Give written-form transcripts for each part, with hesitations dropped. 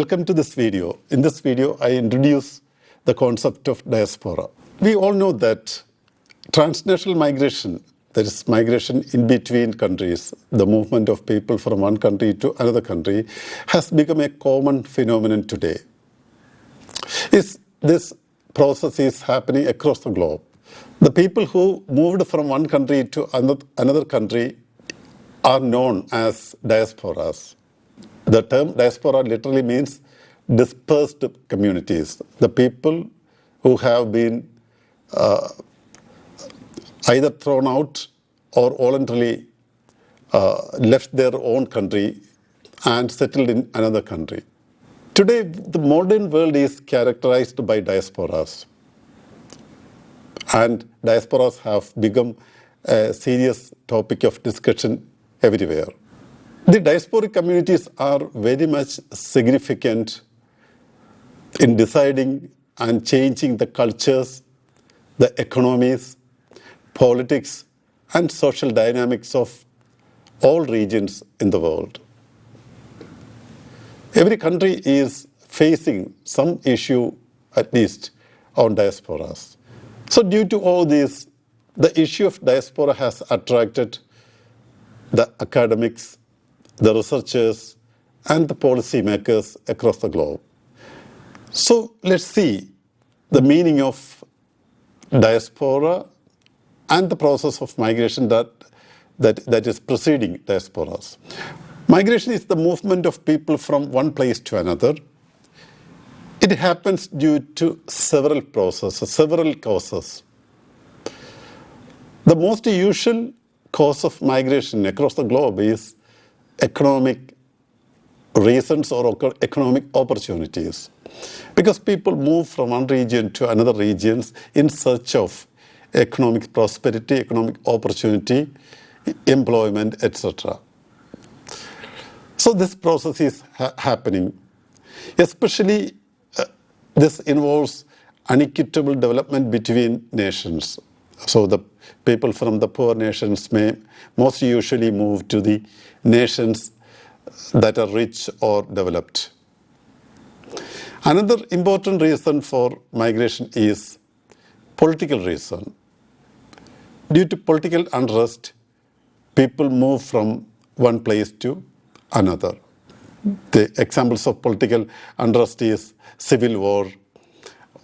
Welcome to this video. In this video, I introduce the concept of diaspora. We all know that transnational migration, that is migration in between countries, the movement of people from one country to another country, has become a common phenomenon today. This process is happening across the globe. The people who moved from one country to another country are known as diasporas. The term diaspora literally means dispersed communities. The people who have been either thrown out or voluntarily left their own country and settled in another country. Today, the modern world is characterized by diasporas. And diasporas have become a serious topic of discussion everywhere. The diasporic communities are very much significant in deciding and changing the cultures, the economies, politics, and social dynamics of all regions in the world. Every country is facing some issue, at least, on diasporas. So due to all this, the issue of diaspora has attracted the academics, the researchers, and the policy makers across the globe. So let's see the meaning of diaspora and the process of migration that is preceding diasporas. Migration is the movement of people from one place to another. It happens due to several processes, several causes. The most usual cause of migration across the globe is economic reasons or economic opportunities. Because people move from one region to another region in search of economic prosperity, economic opportunity, employment, etc. So this process is happening. Especially this involves unequitable development between nations. So the people from the poor nations may most usually move to the nations that are rich or developed. Another important reason for migration is political reason. Due to political unrest, people move from one place to another. The examples of political unrest is civil war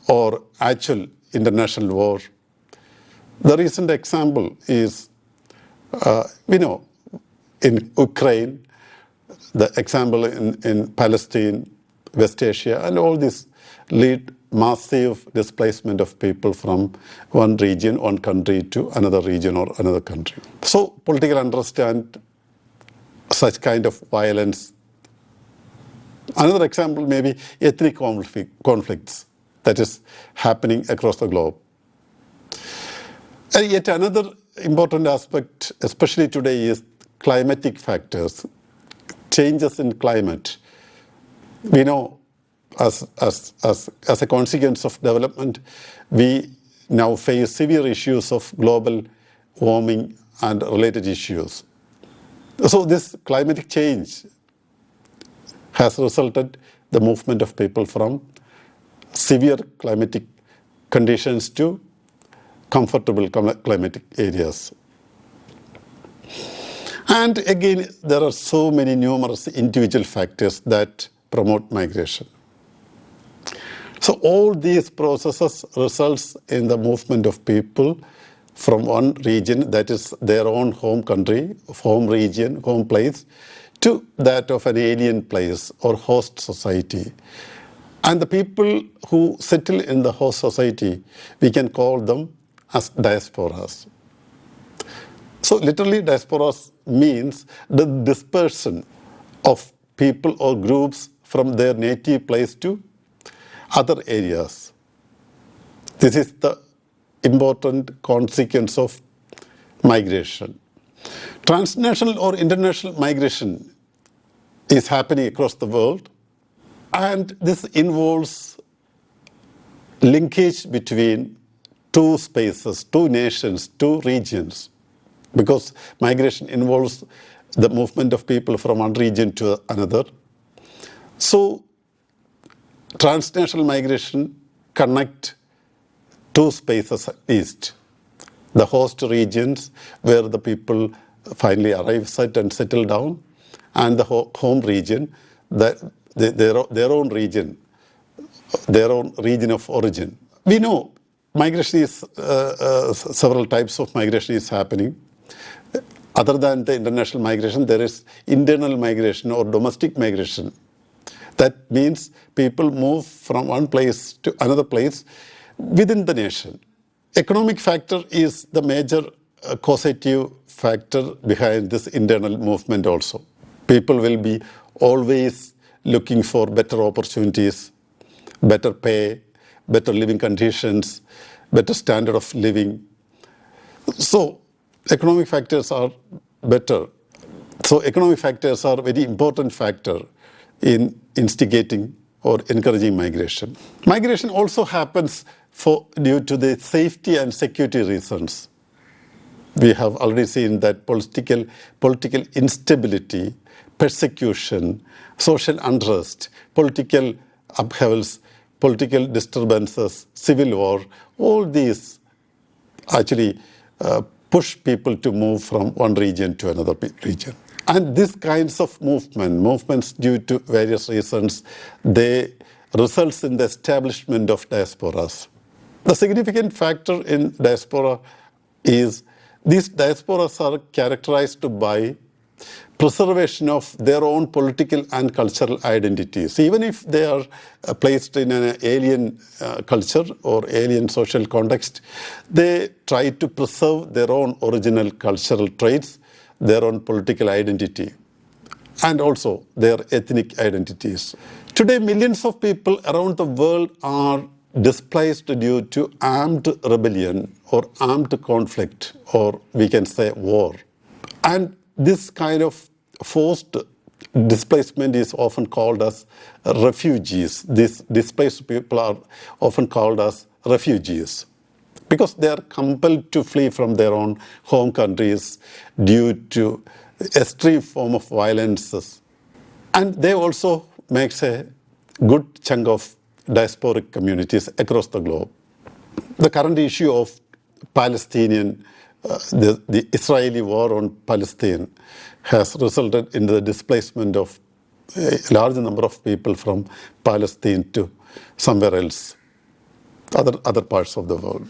or actual international war. The recent example is, in Ukraine, the example in Palestine, West Asia, and all this lead massive displacement of people from one region, one country to another region or another country. So political unrest and such kind of violence. Another example may be ethnic conflicts that is happening across the globe. And yet another important aspect, especially today, is climatic factors, changes in climate. We know as a consequence of development, we now face severe issues of global warming and related issues. So this climatic change has resulted the movement of people from severe climatic conditions to comfortable climatic areas. And again, there are so many numerous individual factors that promote migration. So all these processes results in the movement of people from one region, that is their own home country, home region, home place, to that of an alien place or host society. And the people who settle in the host society, we can call them as diasporas. So literally diasporas means the dispersion of people or groups from their native place to other areas. This is the important consequence of migration. Transnational or international migration is happening across the world, and this involves linkage between two spaces, two nations, two regions, because migration involves the movement of people from one region to another. So transnational migration connect two spaces at least. The host regions where the people finally arrive at and settle down, and the home region, their own region, their own region of origin. We know migration is, several types of migration is happening. Other than the international migration, there is internal migration or domestic migration. That means people move from one place to another place within the nation. Economic factor is the major causative factor behind this internal movement also. People will be always looking for better opportunities, better pay, better living conditions, better standard of living. So economic factors are better. So economic factors are a very important factor in instigating or encouraging migration. Migration also happens due to the safety and security reasons. We have already seen that political instability, persecution, social unrest, political upheavals, political disturbances, civil war, all these actually push people to move from one region to another region. And these kinds of movements due to various reasons, they results in the establishment of diasporas. The significant factor in diaspora is these diasporas are characterized by preservation of their own political and cultural identities. Even if they are placed in an alien culture or alien social context, they try to preserve their own original cultural traits, their own political identity, and also their ethnic identities. Today, millions of people around the world are displaced due to armed rebellion or armed conflict, or we can say war. And this kind of forced displacement is often called as refugees. These displaced people are often called as refugees because they are compelled to flee from their own home countries due to extreme form of violences. And they also makes a good chunk of diasporic communities across the globe. The current issue of Palestinian, the Israeli war on Palestine has resulted in the displacement of a large number of people from Palestine to somewhere else, other parts of the world.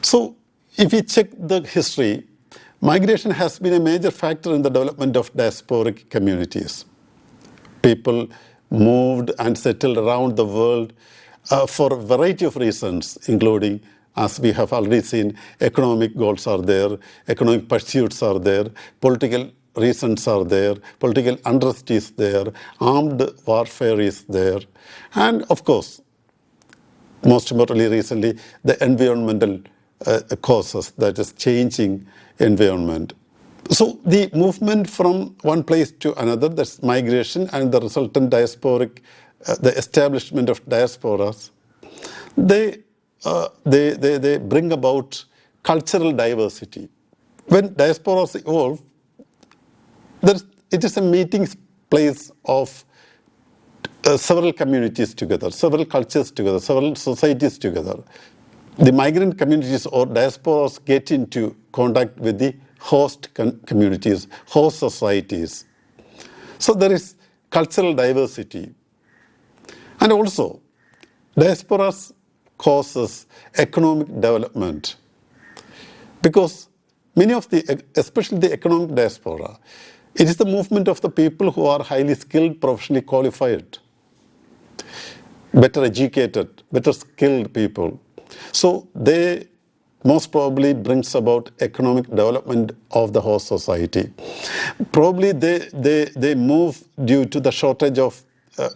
So if we check the history, migration has been a major factor in the development of diasporic communities. People moved and settled around the world for a variety of reasons, including, as we have already seen, economic goals are there, economic pursuits are there, political reasons are there, political unrest is there, armed warfare is there, and of course, most importantly recently, the environmental causes, that is changing environment. So the movement from one place to another, that's migration, and the resultant diasporic, the establishment of diasporas, they bring about cultural diversity. When diasporas evolve, it is a meeting place of several communities together, several cultures together, several societies together. The migrant communities or diasporas get into contact with the host communities, host societies. So there is cultural diversity. And also, diasporas causes economic development because many of especially the economic diaspora, it is the movement of the people who are highly skilled, professionally qualified, better educated, better skilled people. So they most probably brings about economic development of the host society. Probably they move due to the shortage of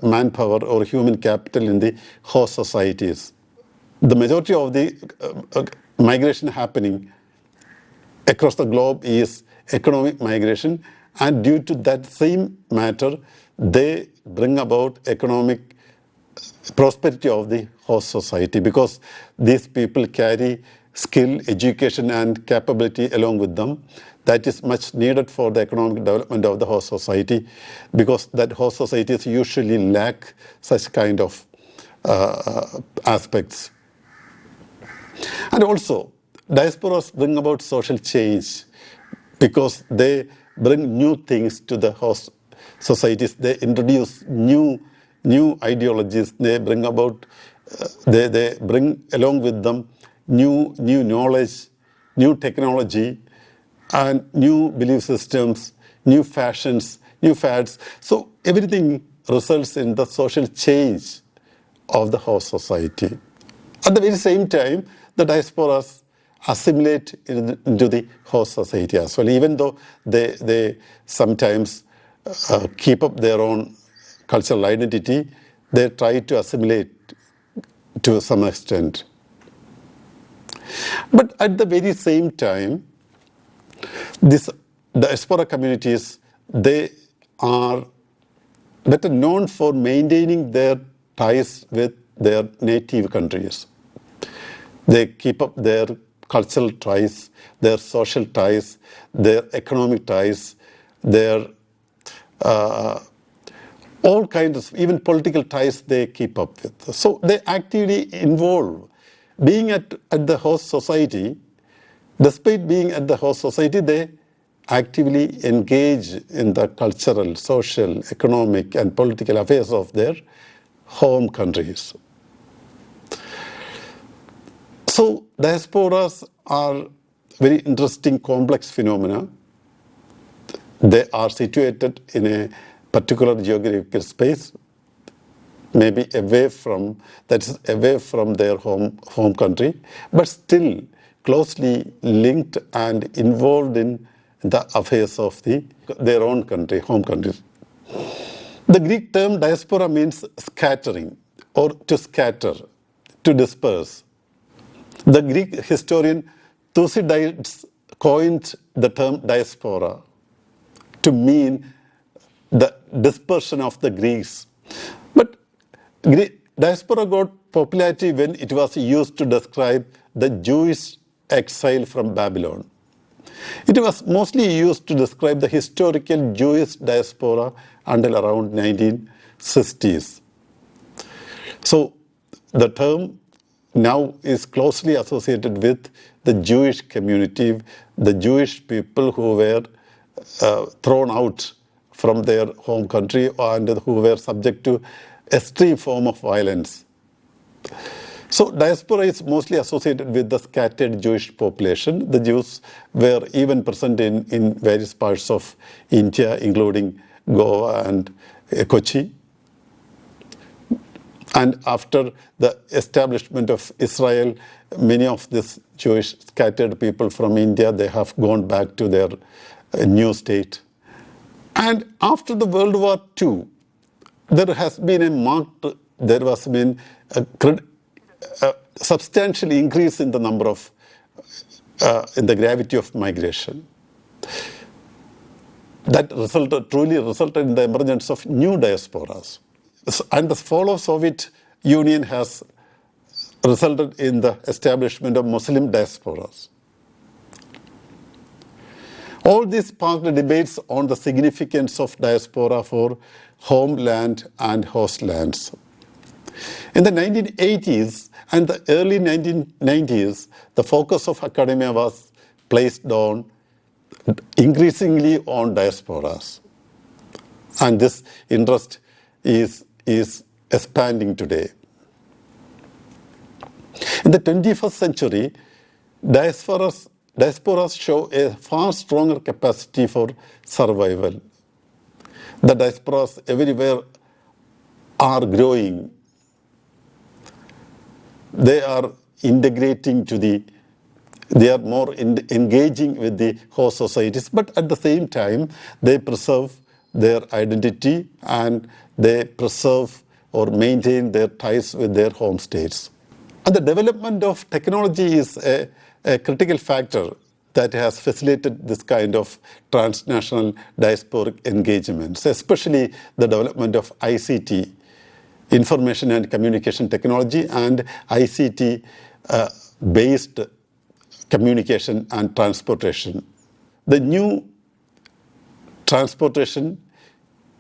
manpower or human capital in the host societies. The majority of the migration happening across the globe is economic migration, and due to that same matter, they bring about economic prosperity of the host society because these people carry skill, education, and capability along with them. That is much needed for the economic development of the host society because that host societies usually lack such kind of aspects. And also, diasporas bring about social change because they bring new things to the host societies. They introduce new ideologies. They bring about, they bring along with them new knowledge, new technology, and new belief systems, new fashions, new fads. So everything results in the social change of the host society. At the very same time, the diasporas assimilate into the host society as well, even though they sometimes keep up their own cultural identity, they try to assimilate to some extent. But at the very same time, these diaspora communities, they are better known for maintaining their ties with their native countries. They keep up their cultural ties, their social ties, their economic ties, their all kinds of, even political ties they keep up with. So they actively involve. Being at the host society, despite being at the host society, they actively engage in the cultural, social, economic, and political affairs of their home countries. So diasporas are very interesting, complex phenomena. They are situated in a particular geographical space, maybe away from their home country, but still closely linked and involved in the affairs of their own country, home countries. The Greek term diaspora means scattering or to scatter, to disperse. The Greek historian Thucydides coined the term diaspora to mean the dispersion of the Greeks. But diaspora got popularity when it was used to describe the Jewish exile from Babylon. It was mostly used to describe the historical Jewish diaspora until around 1960s. So the term now is closely associated with the Jewish community, the Jewish people who were thrown out from their home country and who were subject to extreme form of violence. So diaspora is mostly associated with the scattered Jewish population. The Jews were even present in various parts of India, including Goa and Kochi. And after the establishment of Israel, many of these Jewish scattered people from India, they have gone back to their new state. And after the World War II, there has been a substantial increase in the number of, in the gravity of migration. That truly resulted in the emergence of new diasporas. And the fall of Soviet Union has resulted in the establishment of Muslim diasporas. All these sparked debates on the significance of diaspora for homeland and host lands. In the 1980s and the early 1990s, the focus of academia was placed increasingly on diasporas. And this interest is expanding today. In the 21st century, diasporas show a far stronger capacity for survival. The diasporas everywhere are growing. They are integrating they are more engaging with the host societies, but at the same time, they preserve their identity and they preserve or maintain their ties with their home states. And the development of technology is a critical factor that has facilitated this kind of transnational diasporic engagements, especially the development of ICT, information and communication technology, and ICT-based communication and transportation. The new transportation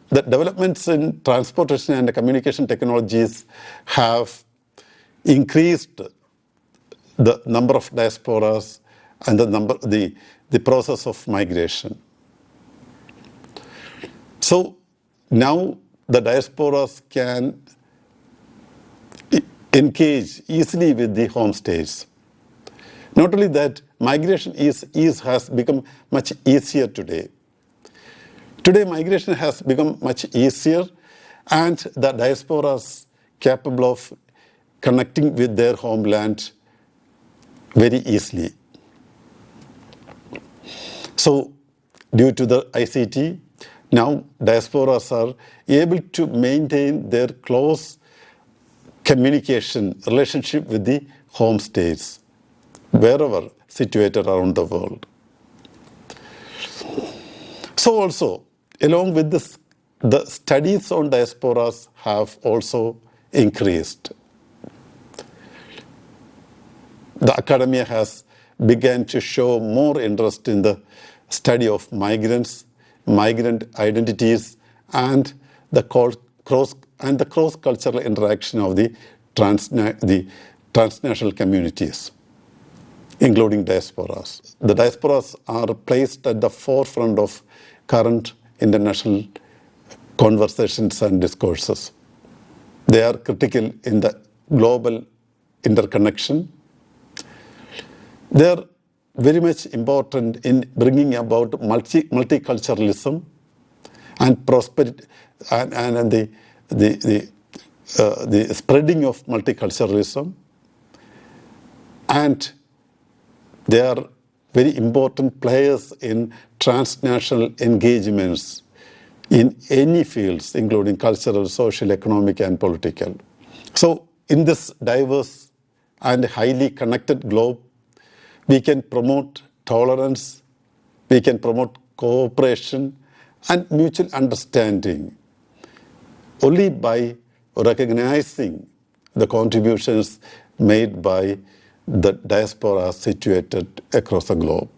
The developments in transportation and communication technologies have increased the number of diasporas and the process of migration. So now the diasporas can engage easily with the home states. Not only that, migration has become much easier today. Today, migration has become much easier, and the diasporas capable of connecting with their homeland very easily. So, due to the ICT, now diasporas are able to maintain their close communication relationship with the home states, wherever situated around the world. So also, along with this, the studies on diasporas have also increased. The academia has begun to show more interest in the study of migrants, migrant identities, and the cross-cultural interaction of the transnational communities, including diasporas. The diasporas are placed at the forefront of current international conversations and discourses. They are critical in the global interconnection. They are very much important in bringing about multiculturalism and prosperity and the spreading of multiculturalism. And they are very important players in transnational engagements in any fields, including cultural, social, economic, and political. So, in this diverse and highly connected globe, we can promote tolerance, we can promote cooperation and mutual understanding only by recognizing the contributions made by the diaspora situated across the globe.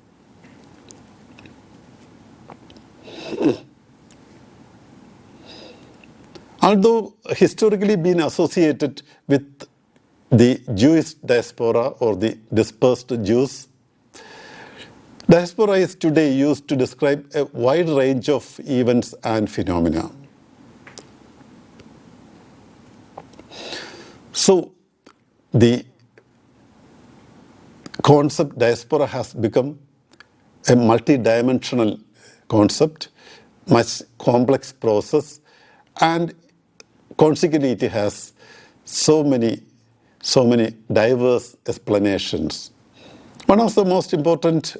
Although historically been associated with the Jewish diaspora or the dispersed Jews, diaspora is today used to describe a wide range of events and phenomena. So, the concept diaspora has become a multidimensional concept, much complex process, and consequently it has so many diverse explanations. One of the most important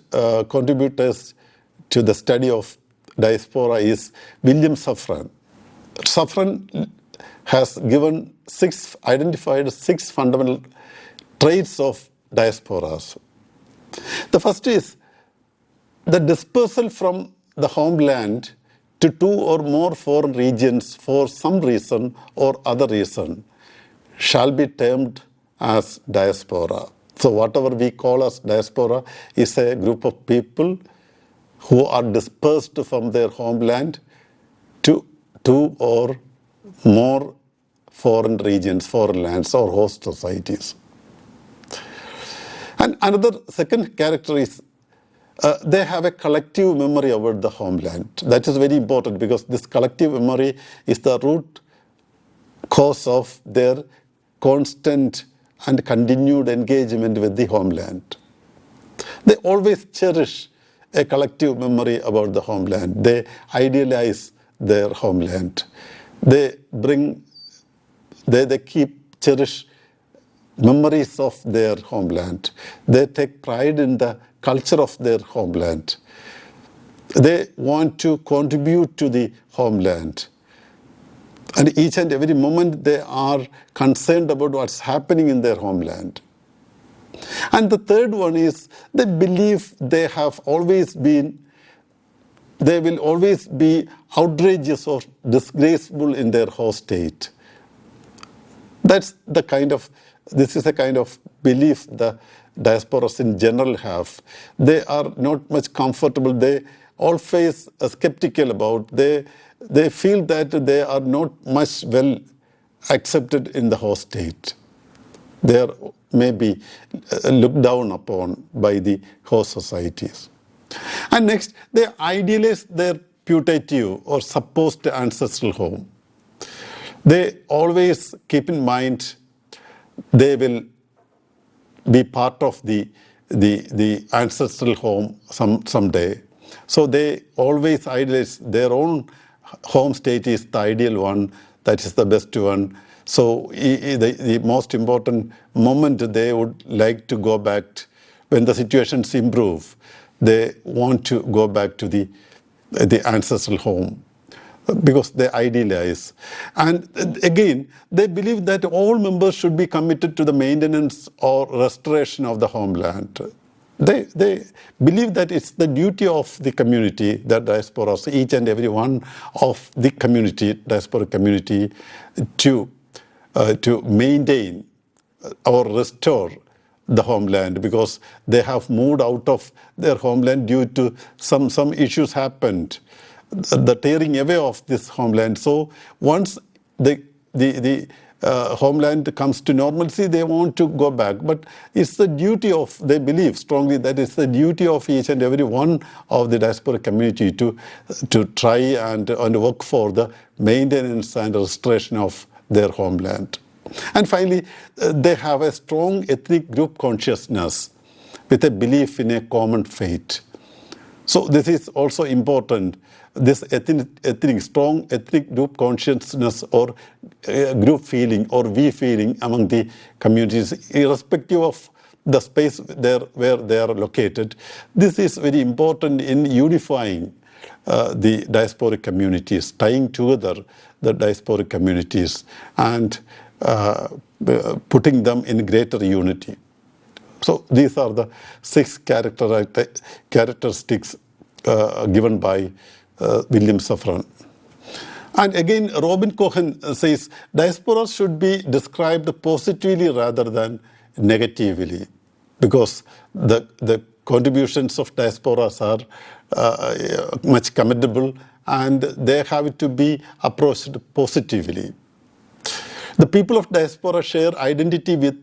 contributors to the study of diaspora is William Safran. Safran has identified six fundamental traits of diasporas. The first is the dispersal from the homeland to two or more foreign regions for some reason or other reason shall be termed as diaspora. So whatever we call as diaspora is a group of people who are dispersed from their homeland to two or more foreign regions, foreign lands or host societies. And another second character is they have a collective memory about the homeland. That is very important because this collective memory is the root cause of their constant and continued engagement with the homeland. They always cherish a collective memory about the homeland. They idealize their homeland. They cherish memories of their homeland. They take pride in the culture of their homeland. They want to contribute to the homeland. And each and every moment they are concerned about what's happening in their homeland. And the third one is they believe they will always be outrageous or disgraceful in their host state. This is a kind of belief the diasporas in general have. They are not much comfortable. They always skeptical about. They feel that they are not much well accepted in the host state. They are maybe looked down upon by the host societies. And next, they idealize their putative or supposed ancestral home. They always keep in mind they will be part of the ancestral home someday. So they always idealize their own home state is the ideal one, that is the best one. So the most important moment they would like to go back, when the situations improve, they want to go back to the ancestral home, because they idealize. And again, they believe that all members should be committed to the maintenance or restoration of the homeland. They believe that it's the duty of the community, the diasporas, each and every one of the community, diaspora community, to maintain or restore the homeland, because they have moved out of their homeland due to some issues happened, the tearing away of this homeland. So once the homeland comes to normalcy, they want to go back. But it's the duty of, they believe strongly that it's the duty of each and every one of the diaspora community to try and work for the maintenance and restoration of their homeland. And finally, they have a strong ethnic group consciousness with a belief in a common fate. So this is also important. This strong ethnic group consciousness or group feeling or we feeling among the communities, irrespective of the space where they are located. This is very important in unifying the diasporic communities, tying together the diasporic communities and putting them in greater unity. So these are the 6 characteristics given by William Safran. And again, Robin Cohen says, diaspora should be described positively rather than negatively, because the contributions of diasporas are much commendable and they have to be approached positively. The people of diaspora share identity with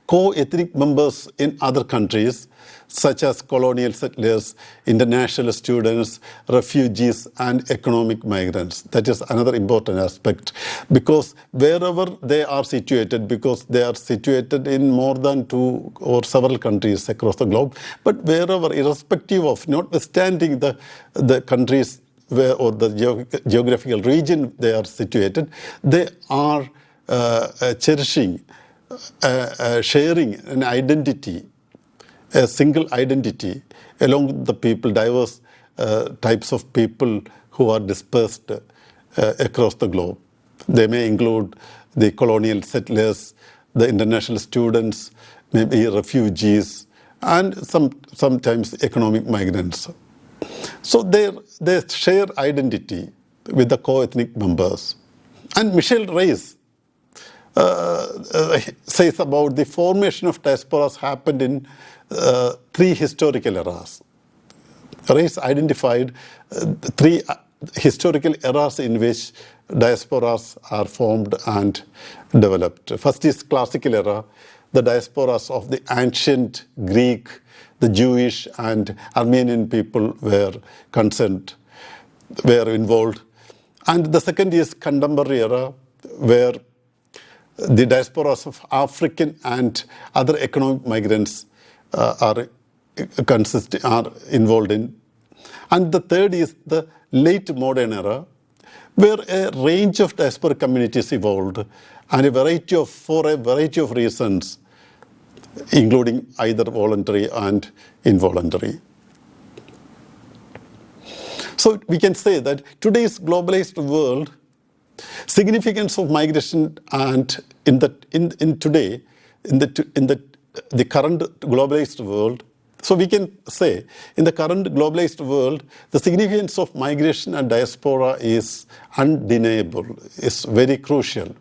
co-ethnic members in other countries, such as colonial settlers, international students, refugees, and economic migrants. That is another important aspect, because wherever they are situated, because they are situated in more than 2 or several countries across the globe, but wherever, irrespective of, notwithstanding the countries where or the geographical region they are situated, they are cherishing, sharing an identity, a single identity along with the people, diverse types of people who are dispersed across the globe. They may include the colonial settlers, the international students, maybe refugees, and sometimes economic migrants. So they share identity with the co-ethnic members. And Michel Reyes says about the formation of diasporas happened in 3 historical eras. Reyes identified 3 historical eras in which diasporas are formed and developed. First is classical era. The diasporas of the ancient Greek, the Jewish and Armenian people were involved. And the second is contemporary era, where the diasporas of African and other economic migrants are involved in. And the third is the late modern era, where a range of diaspora communities evolved and for a variety of reasons, including either voluntary and involuntary. So we can say that today's globalized world, significance of migration, and in the current globalized world, so we can say in the current globalized world, the significance of migration and diaspora is undeniable, is very crucial.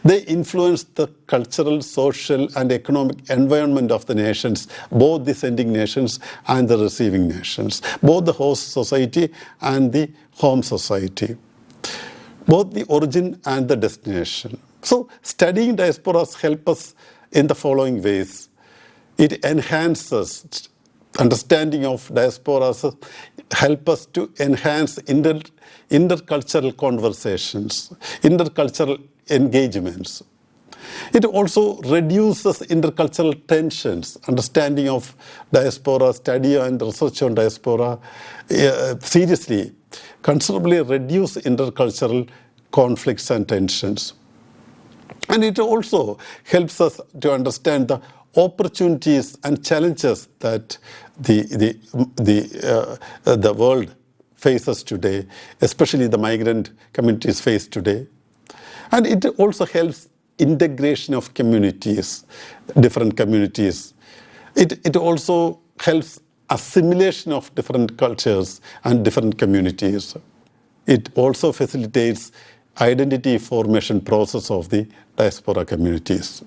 They influence the cultural, social, and economic environment of the nations, both the sending nations and the receiving nations, both the host society and the home society, both the origin and the destination. So studying diasporas help us in the following ways. It enhances understanding of diasporas, help us to enhance intercultural conversations, intercultural engagements. It also reduces intercultural tensions. Understanding of diaspora, study and research on diaspora seriously, considerably reduce intercultural conflicts and tensions. And it also helps us to understand the opportunities and challenges that the world faces today, especially the migrant communities face today. And it also helps integration of communities, different communities. It also helps assimilation of different cultures and different communities. It also facilitates identity formation process of the diaspora communities.